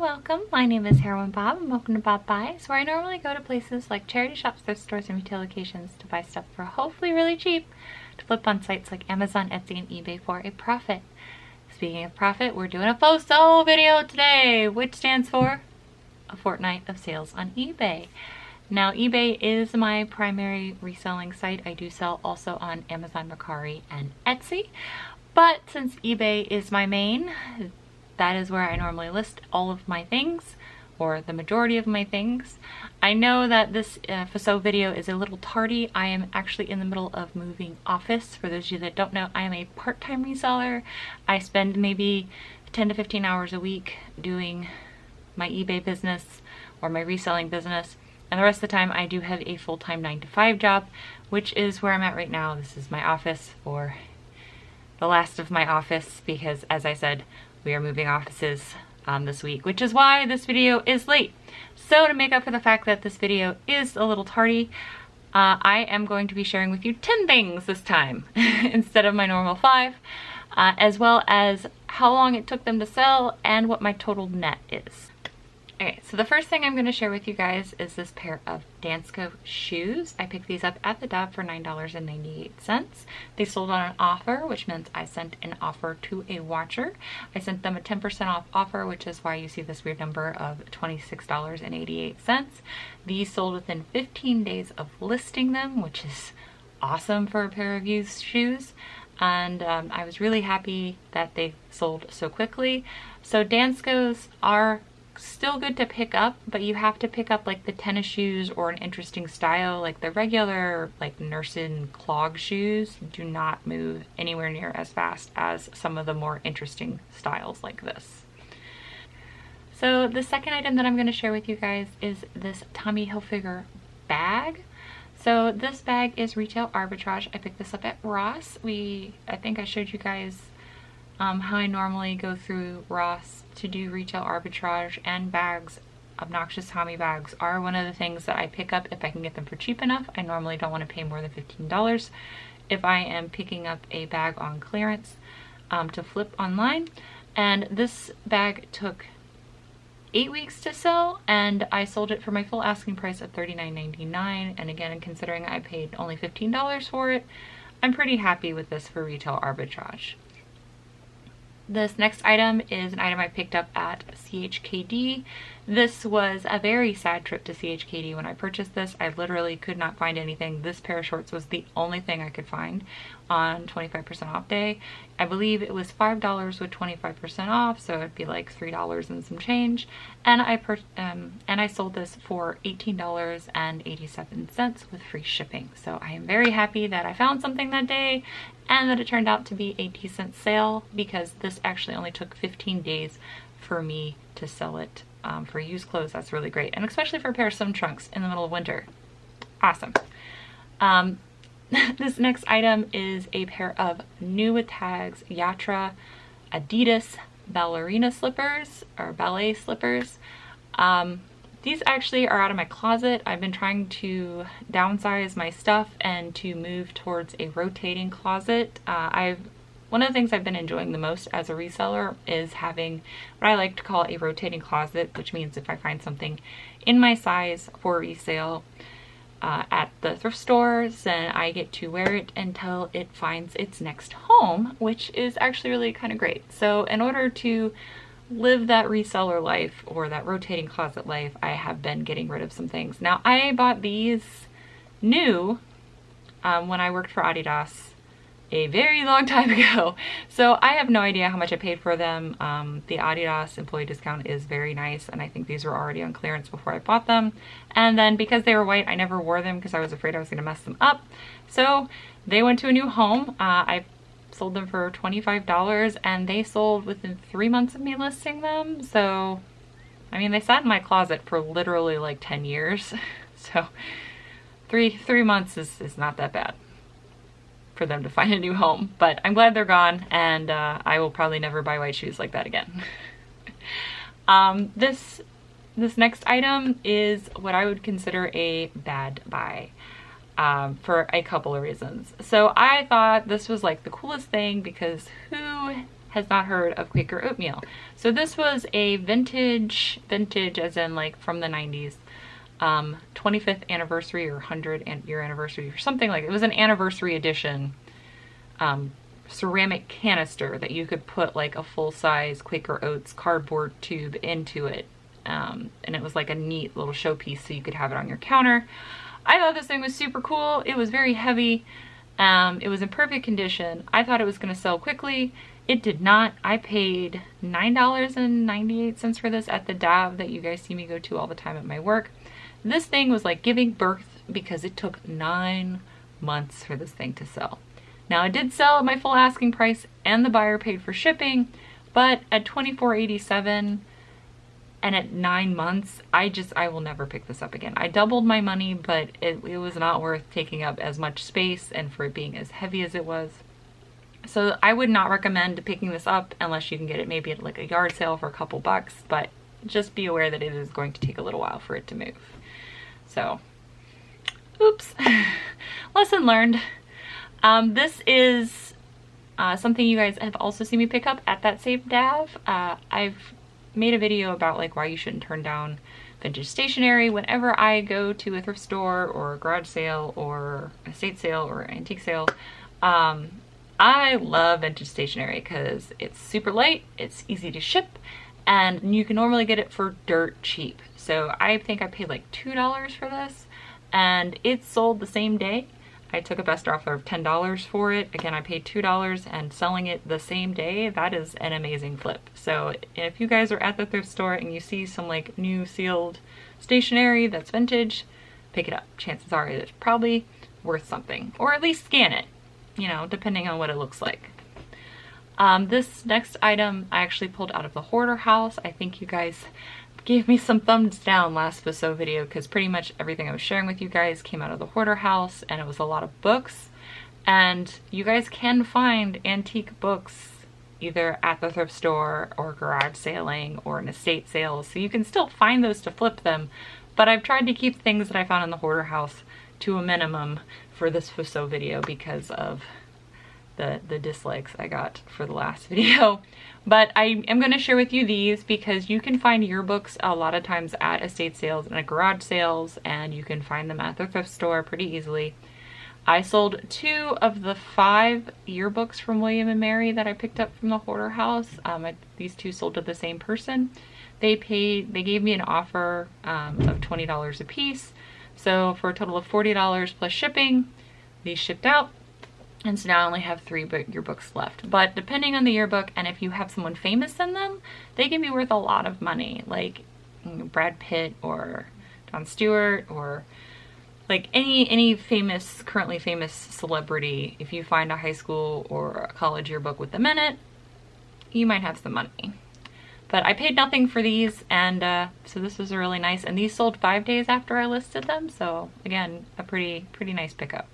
welcome. My name is Heroine Bob and welcome to Bob Buys, where I normally go to places like charity shops, thrift stores, and retail locations to buy stuff for hopefully really cheap to flip on sites like Amazon, Etsy, and eBay for a profit. Speaking of profit, we're doing a FOSO video today, which stands for a Fortnight of Sales on eBay. Now, eBay is my primary reselling site. I do sell also on Amazon, Mercari, and Etsy. But since eBay is my main, that is where I normally list all of my things, or the majority of my things. I know that this FOSO video is a little tardy. I am actually in the middle of moving office. For those of you that don't know, I am a part-time reseller. I spend maybe 10 to 15 hours a week doing my eBay business or my reselling business. And the rest of the time I do have a full-time 9-to-5 job, which is where I'm at right now. This is my office, or the last of my office, because as I said, we are moving offices this week, which is why this video is late. So to make up for the fact that this video is a little tardy, I am going to be sharing with you 10 things this time instead of my normal 5, as well as how long it took them to sell and what my total net is. Okay, so the first thing I'm going to share with you guys is this pair of Dansko shoes. I picked these up at the Dove for $9.98. They sold on an offer, which meant I sent an offer to a watcher. I sent them a 10% off offer, which is why you see this weird number of $26.88. These sold within 15 days of listing them, which is awesome for a pair of used shoes. And I was really happy that they sold so quickly. So Danskos are still good to pick up, but you have to pick up like the tennis shoes or an interesting style. Like the regular like nursing clog shoes do not move anywhere near as fast as some of the more interesting styles like this. So the second item that I'm going to share with you guys is this Tommy Hilfiger bag. So this bag is retail arbitrage. I picked this up at Ross. I think I showed you guys how I normally go through Ross to do retail arbitrage, and bags, obnoxious Tommy bags, are one of the things that I pick up if I can get them for cheap enough. I normally don't want to pay more than $15 if I am picking up a bag on clearance to flip online. And this bag took 8 weeks to sell, and I sold it for my full asking price of $39.99. And again, considering I paid only $15 for it, I'm pretty happy with this for retail arbitrage. This next item is an item I picked up at CHKD. This was a very sad trip to CHKD when I purchased this. I literally could not find anything. This pair of shorts was the only thing I could find on 25% off day. I believe it was $5 with 25% off, so it'd be like $3 and some change. And I sold this for $18.87 with free shipping. So I am very happy that I found something that day and that it turned out to be a decent sale, because this actually only took 15 days for me to sell it. For used clothes, that's really great, and especially for a pair of swim trunks in the middle of winter. Awesome. This next item is a pair of new with tags Yatra Adidas ballerina slippers, or ballet slippers. These actually are out of my closet. I've been trying to downsize my stuff and to move towards a rotating closet. One of the things I've been enjoying the most as a reseller is having what I like to call a rotating closet, which means if I find something in my size for resale at the thrift stores, then I get to wear it until it finds its next home, which is actually really kind of great. So in order to live that reseller life, or that rotating closet life, I have been getting rid of some things. Now, I bought these new when I worked for Adidas a very long time ago, so I have no idea how much I paid for them. The Adidas employee discount is very nice, and I think these were already on clearance before I bought them. And then because they were white, I never wore them because I was afraid I was going to mess them up. So they went to a new home. I sold them for $25, and they sold within 3 months of me listing them. So I mean, they sat in my closet for literally like 10 years. So three months is not that bad for them to find a new home, but I'm glad they're gone, and I will probably never buy white shoes like that again. This next item is what I would consider a bad buy for a couple of reasons. So I thought this was like the coolest thing, because who has not heard of Quaker oatmeal. So this was a vintage as in like from the 90s, 25th anniversary or 100-year anniversary or something like it. It was an anniversary edition ceramic canister that you could put like a full-size Quaker Oats cardboard tube into it. And it was like a neat little showpiece so you could have it on your counter. I thought this thing was super cool. It was very heavy. It was in perfect condition. I thought it was going to sell quickly. It did not. I paid $9.98 for this at the Dav that you guys see me go to all the time at my work. This thing was like giving birth because it took 9 months for this thing to sell. Now it did sell at my full asking price and the buyer paid for shipping, but at $24.87 and at 9 months, I will never pick this up again. I doubled my money, but it was not worth taking up as much space and for it being as heavy as it was. So I would not recommend picking this up unless you can get it maybe at like a yard sale for a couple bucks, but just be aware that it is going to take a little while for it to move. So, oops, lesson learned. This is something you guys have also seen me pick up at that same Dav. I've made a video about like why you shouldn't turn down vintage stationery. Whenever I go to a thrift store or a garage sale or a estate sale or antique sale, I love vintage stationery because it's super light, it's easy to ship, and you can normally get it for dirt cheap. So I think I paid like $2 for this, and it sold the same day. I took a best offer of $10 for it. Again, I paid $2 and selling it the same day, that is an amazing flip. So if you guys are at the thrift store and you see some like new sealed stationery that's vintage, pick it up. Chances are it's probably worth something, or at least scan it, you know, depending on what it looks like. This next item I actually pulled out of the hoarder house. I think you guys gave me some thumbs down last Fuso video because pretty much everything I was sharing with you guys came out of the hoarder house, and it was a lot of books. And you guys can find antique books either at the thrift store or garage sailing or an estate sale, so you can still find those to flip them. But I've tried to keep things that I found in the hoarder house to a minimum for this Fuso video because of the dislikes I got for the last video. But I am going to share with you these because you can find yearbooks a lot of times at estate sales and at garage sales, and you can find them at the thrift store pretty easily. I sold 2 of the 5 yearbooks from William & Mary that I picked up from the hoarder house. These 2 sold to the same person. They gave me an offer of $20 a piece. So for a total of $40 plus shipping, these shipped out. And so now I only have 3 yearbooks left. But depending on the yearbook, and if you have someone famous in them, they can be worth a lot of money. Like Brad Pitt or Jon Stewart, or like any famous, currently famous celebrity. If you find a high school or a college yearbook with them in it, you might have some money. But I paid nothing for these, and so this was a really nice, and these sold 5 days after I listed them. So again, a pretty nice pickup.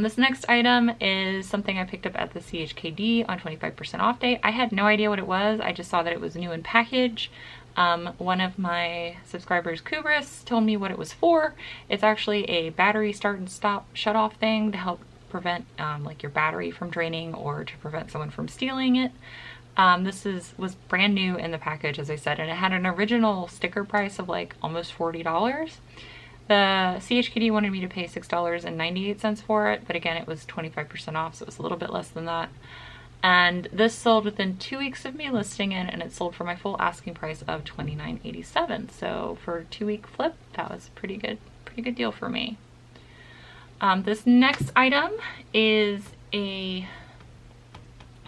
This next item is something I picked up at the CHKD on 25% off day. I had no idea what it was. I just saw that it was new in package. One of my subscribers, Kubris, told me what it was for. It's actually a battery start and stop shut off thing to help prevent like your battery from draining or to prevent someone from stealing it. This was brand new in the package, as I said, and it had an original sticker price of like almost $40. The CHKD wanted me to pay $6.98 for it, but again, it was 25% off, so it was a little bit less than that. And this sold within 2 weeks of me listing it, and it sold for my full asking price of $29.87. So for a 2-week flip, that was a pretty good deal for me. This next item is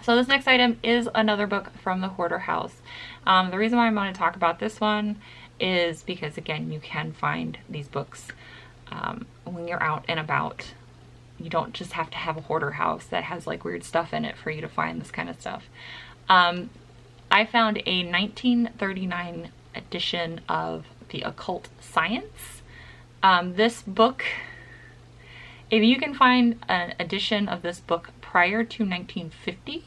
another book from the hoarder house. The reason why I'm going to talk about this one is because, again, you can find these books when you're out and about. You don't just have to have a hoarder house that has like weird stuff in it for you to find this kind of stuff. I found a 1939 edition of The Occult Science. This book, if you can find an edition of this book prior to 1950,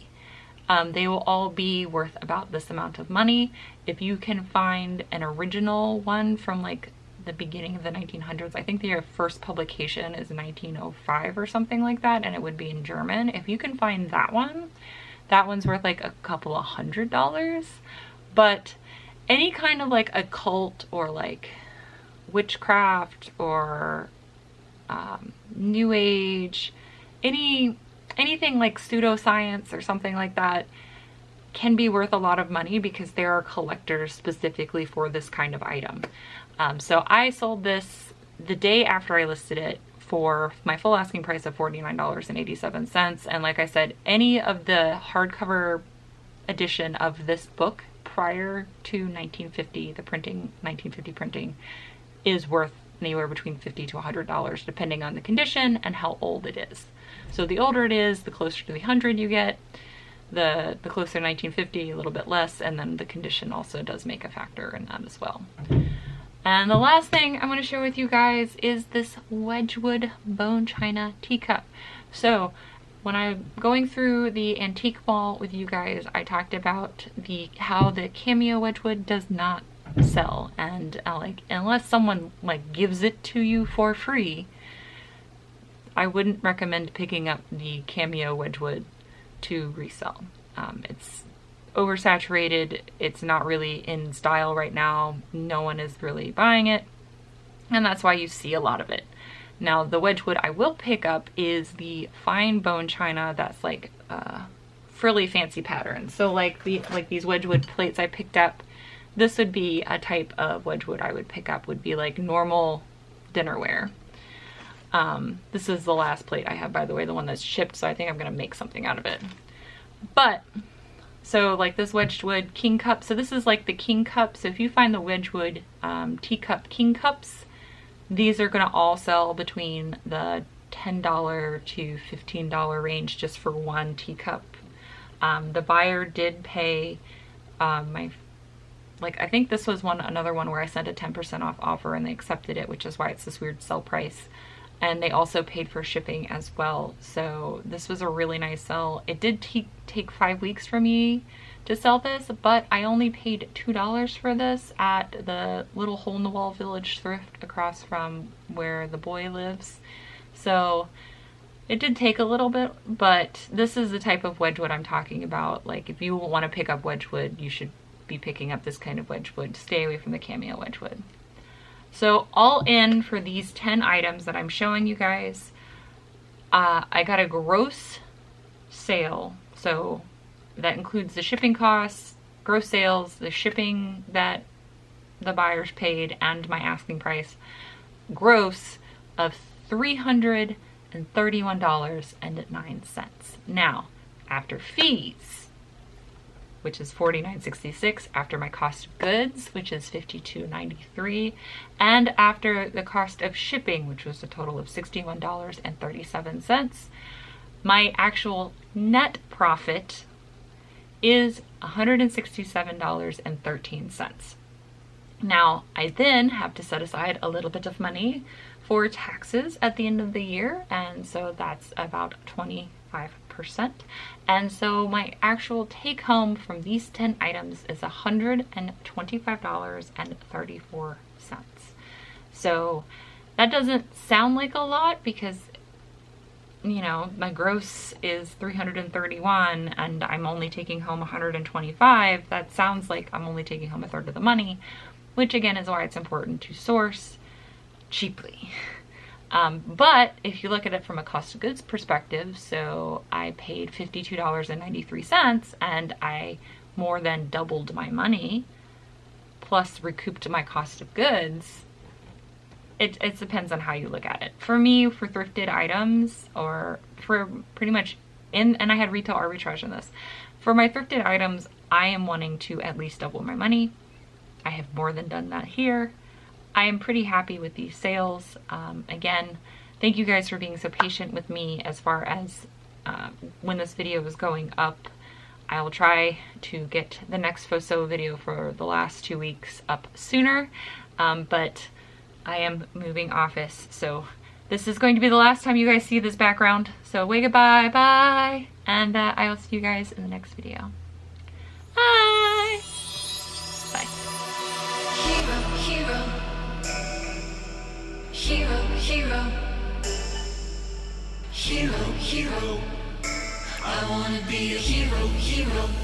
they will all be worth about this amount of money. If you can find an original one from like the beginning of the 1900s, I think their first publication is 1905 or something like that, and it would be in German. If you can find that one, That one's worth like a couple of $100. But any kind of like occult or like witchcraft or new age, anything like pseudoscience or something like that can be worth a lot of money because there are collectors specifically for this kind of item. So I sold this the day after I listed it for my full asking price of $49.87. And like I said, any of the hardcover edition of this book prior to 1950, the printing, 1950 printing, is worth anywhere between $50 to $100 depending on the condition and how old it is. So the older it is, the closer to the 100 you get. The closer to 1950, a little bit less, and then the condition also does make a factor in that as well. And the last thing I'm going to share with you guys is this Wedgwood bone china teacup. So when I'm going through the antique mall with you guys, I talked about how the cameo Wedgwood does not sell, and like unless someone like gives it to you for free, I wouldn't recommend picking up the cameo Wedgwood to resell. It's oversaturated. It's not really in style right now. No one is really buying it, and that's why you see a lot of it. Now the Wedgwood I will pick up is the fine bone china that's like frilly fancy pattern. So like these Wedgwood plates I picked up, this would be a type of Wedgwood I would pick up, would be like normal dinnerware. This is the last plate I have, by the way, the one that's shipped, so I think I'm gonna make something out of it. But so like this Wedgwood king cup, so this is like the king cup. So if you find the Wedgwood teacup king cups, these are gonna all sell between the $10 to $15 range just for one teacup. The buyer did pay I think this was another one where I sent a 10% off offer and they accepted it, which is why it's this weird sell price. And they also paid for shipping as well. So this was a really nice sell. It did take 5 weeks for me to sell this, but I only paid $2 for this at the little hole-in-the-wall village thrift across from where the boy lives. So it did take a little bit, but this is the type of Wedgwood I'm talking about. Like if you want to pick up Wedgwood, you should be picking up this kind of Wedgwood. Stay away from the cameo Wedgwood. So all in for these 10 items that I'm showing you guys, I got a gross sale. So that includes the shipping costs, gross sales, the shipping that the buyers paid, and my asking price, gross of $331.09. Now, after fees, which is $49.66, after my cost of goods, which is $52.93, and after the cost of shipping, which was a total of $61.37, my actual net profit is $167.13. Now, I then have to set aside a little bit of money for taxes at the end of the year, and so that's about 25%. And so my actual take home from these 10 items is $125.34. So that doesn't sound like a lot because, you know, my gross is 331 and I'm only taking home 125. That sounds like I'm only taking home a third of the money, which again is why it's important to source cheaply. But if you look at it from a cost of goods perspective, so I paid $52.93 and I more than doubled my money plus recouped my cost of goods. It depends on how you look at it. For me, for thrifted items, or for pretty much and I had retail arbitrage in this. For my thrifted items, I am wanting to at least double my money. I have more than done that here. I am pretty happy with these sales. Again, thank you guys for being so patient with me as far as when this video is going up. I will try to get the next FOSO video for the last 2 weeks up sooner, but I am moving office, so this is going to be the last time you guys see this background. So wave goodbye, bye, and I will see you guys in the next video. Bye! Bye. Hero, hero, hero, hero, hero. I want wanna be a hero, hero.